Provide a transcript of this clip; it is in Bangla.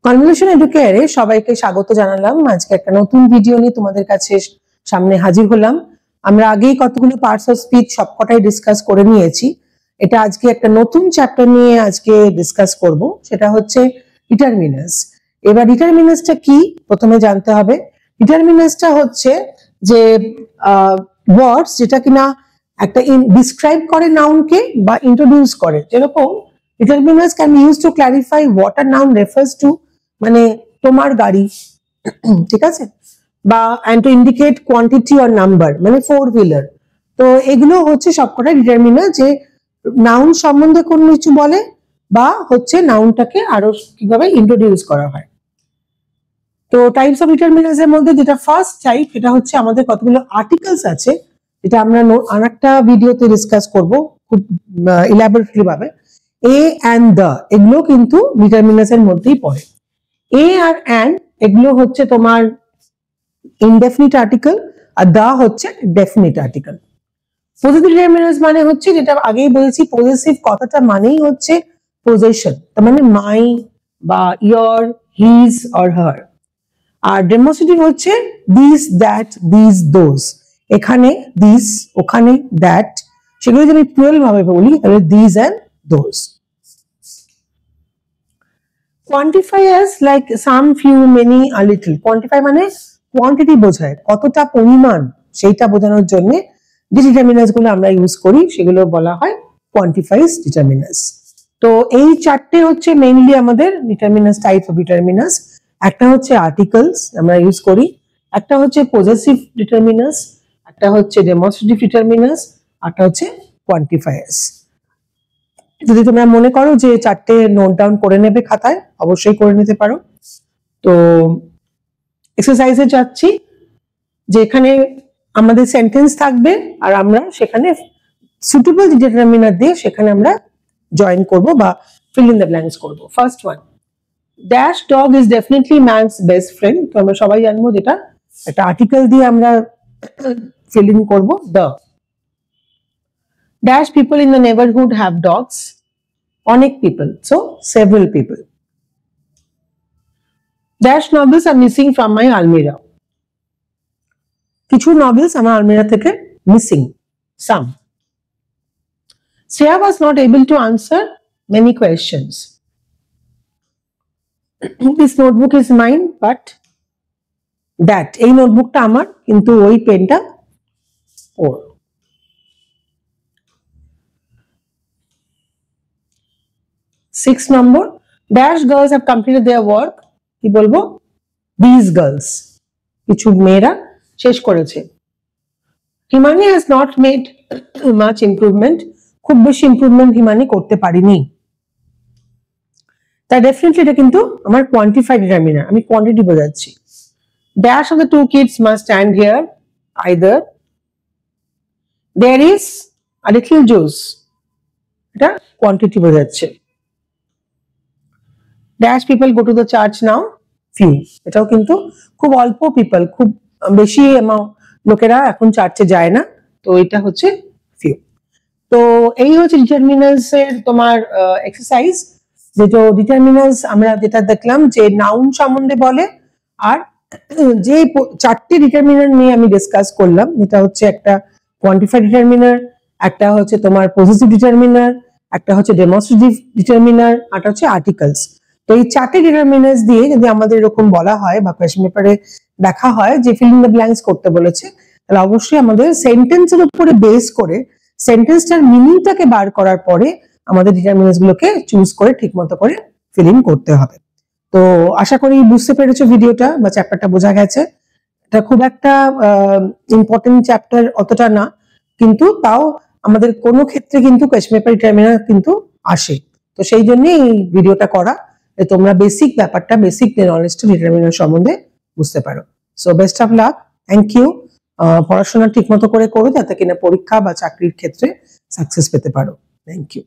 কনভলিউশন এডুকেয়ারে সবাইকে স্বাগত জানালাম। আজকে একটা নতুন ভিডিও নিয়ে তোমাদের কাছে সামনে হাজির হলাম। আমরা আগেই কতগুলো পার্টস অফ স্পিচ সবকটাই ডিসকাস করে নিয়েছি। এটা আজকে একটা নতুন চ্যাপ্টার নিয়ে আজকে ডিসকাস করব, সেটা হচ্ছে ডিটারমিনাস। এবার ডিটারমিনাসটা কি প্রথমে জানতে হবে। ডিটারমিনাসটা হচ্ছে যে ওয়ার্ডস যেটা কিনা একটা ডিসক্রাইব করে নাউনকে বা ইন্ট্রোডিউস করে। যেরকম determiners can be used to clarify what a noun refers to, মানে তোমার গাড়ি, ঠিক আছে, বা and to indicate quantity or number, মানে ফোর হুইলার। তো এগুলো হচ্ছে সবকটা ডিটারমিনার, যে নাউন সম্বন্ধে কোন কিছু বলে বা হচ্ছে নাউনটাকে আরো কিভাবে ইন্ট্রোডিউস করা হয়। তো টাইপস অফ ডিটারমিনার্স এর মধ্যে যেটা ফার্স্ট টাইপ, এটা হচ্ছে আমাদের কতগুলো আর্টিকেলস আছে, যেটা আমরা আরেকটা ভিডিওতে ডিসকাস করব খুব ইলাবোরেটলি ভাবে। এ অ্যান্ড দ্য, এগুলো কিন্তু ডিটারমিনার্স এর মধ্যেই পড়ে। এ আর অ্যান্ড এগুলো হচ্ছে তোমার ইনডেফিনিট আর্টিকেল, আর দা হচ্ছে ডেফিনিট আর্টিকেল। পজিটিভ ডিটারমিনার্স মানে হচ্ছে, যেটা আগেই বলেছি, পজেসিভ কথাটা মানেই হচ্ছে পজেশন, তার মানে মাই বা ইয়োর, হিজ অর হার। আর ডেমনস্ট্রেটিভ হচ্ছে দিস, দ্যাট, দিস, দোজ। এখানে দিস, ওখানে দ্যাট, সেগুলো যদি আমি প্লুরাল ভাবে বলি তাহলে this and those. Quantify as like some, few, many, a little. Quantify মানে কোয়ান্টিটি বোঝায়, কতটা পরিমাণ, সেইটা বোঝানোর জন্য যে ডিটারমিনার্স গুলো আমরা ইউজ করি সেগুলো বলা হয় কোয়ান্টিফাইজ ডিটারমিনার্স। তো এই চারটে হচ্ছে মেইনলি আমাদের ডিটারমিনার্স, টাইপ অফ ডিটারমিনার্স। একটা হচ্ছে আর্টিকেলস আমরা ইউজ করি, একটা হচ্ছে পজেসিভ ডিটারমিনার্স, একটা হচ্ছে ডেমনস্ট্রেটিভ ডিটারমিনার্স, একটা হচ্ছে কোয়ান্টিফায়ার্স। যদি তোমরা মনে করো যে চারটে নোট ডাউন করে নেবে খাতায়, অবশ্যই করে নিতে পারো। তো এক্সারসাইজে যাচ্ছি, যে এখানে আমাদের সেন্টেন্স থাকবে আর আমরা সেখানে সুটেবল ডিটারমিনার দিয়ে সেখানে আমরা জয়েন করব বা ফিল ইন দ্য ব্ল্যাঙ্কস করব। First one, dash dog is definitely man's best friend. তো আমরা সবাই জানবো যেটা একটা আর্টিকেল দিয়ে আমরা ফিল ইন করবো, the. Dash people in the neighborhood have dogs. অনেক people, so several people. Dash novels are missing from my almirah. কিছু novels আমার আলমিরা থেকে missing, some. Shreya was not able to answer many questions. This notebook is mine, but that, এই নোটবুকটা আমার কিন্তু ওই পেনটা ওর। 6 number, dash girls have completed their work. কি বলবো? These girls, কিছু মেয়েরা শেষ করেছে। Himani has not made much improvement. খুব বেশি ইমপ্রুভমেন্ট হিমানি করতে পারিনি। তা ডেফিনেটলি এটা কিন্তু আমার কোয়ান্টিফাইড ডিটারমিনার, আমি কোয়ান্টিটি বোঝাচ্ছি। Dash of the two kids must stand here, either. There is a little juice, এটা কোয়ান্টিটি বোঝাচ্ছে। Dash people go to the church now, few, এটাও কিন্তু খুব অল্প পিপল, খুব বেশি লোকেরা এখন চার্চে যায় না, তো এটা হচ্ছে few। তো এই হচ্ছে ডিটারমিনার্স এর তোমার এক্সারসাইজ। যেটা ডিটারমিনার্স আমরা যেটা দেখলাম যে নাউন সম্বন্ধে বলে, আর যে চারটি ডিটারমিনার নিয়ে আমি ডিসকাস করলাম, যেটা হচ্ছে একটা কোয়ান্টিফাইড ডিটারমিনার, একটা হচ্ছে তোমার পজিটিভ ডিটারমিনার, একটা হচ্ছে ডেমনস্ট্রেটিভ ডিটারমিনার, আর একটা হচ্ছে আর্টিকেলস। তো এই চারটি ডিটারমিনার্স দিয়ে যদি আমাদের এরকম বলা হয় বা কোয়েশ্চেন পেপারে দেখা হয় যে ফিল ইন দ্য ব্ল্যাঙ্কস করতে বলেছে, তাহলে অবশ্যই আমাদের সেন্টেন্সের উপরে বেস করে সেন্টেন্সটার মিনিংটাকে বার করার পরে আমাদের ডিটারমিনার্স গুলোকে চুজ করে ঠিকমতো করে ফিল ইন করতে হবে। তো আশা করি বুঝতে পেরেছো ভিডিওটা বা চ্যাপ্টারটা বোঝা গেছে। এটা খুব একটা ইম্পর্টেন্ট চ্যাপ্টার অতটা না, কিন্তু তাও আমাদের কোনো ক্ষেত্রে কিন্তু কোয়েশ্চেন পেপার ডিটারমিনার কিন্তু আসে। তো সেই জন্যই এই ভিডিওটা করা, তোমরা বেসিক ব্যাপারটা, বেসিক নলেজটা ডিটারমিনার সম্বন্ধে বুঝতে পারো। So best of luck, thank you. পড়াশোনা ঠিক মতো করে করো, যাতে কিনা পরীক্ষা বা চাকরির ক্ষেত্রে সাকসেস পেতে পারো। Thank you.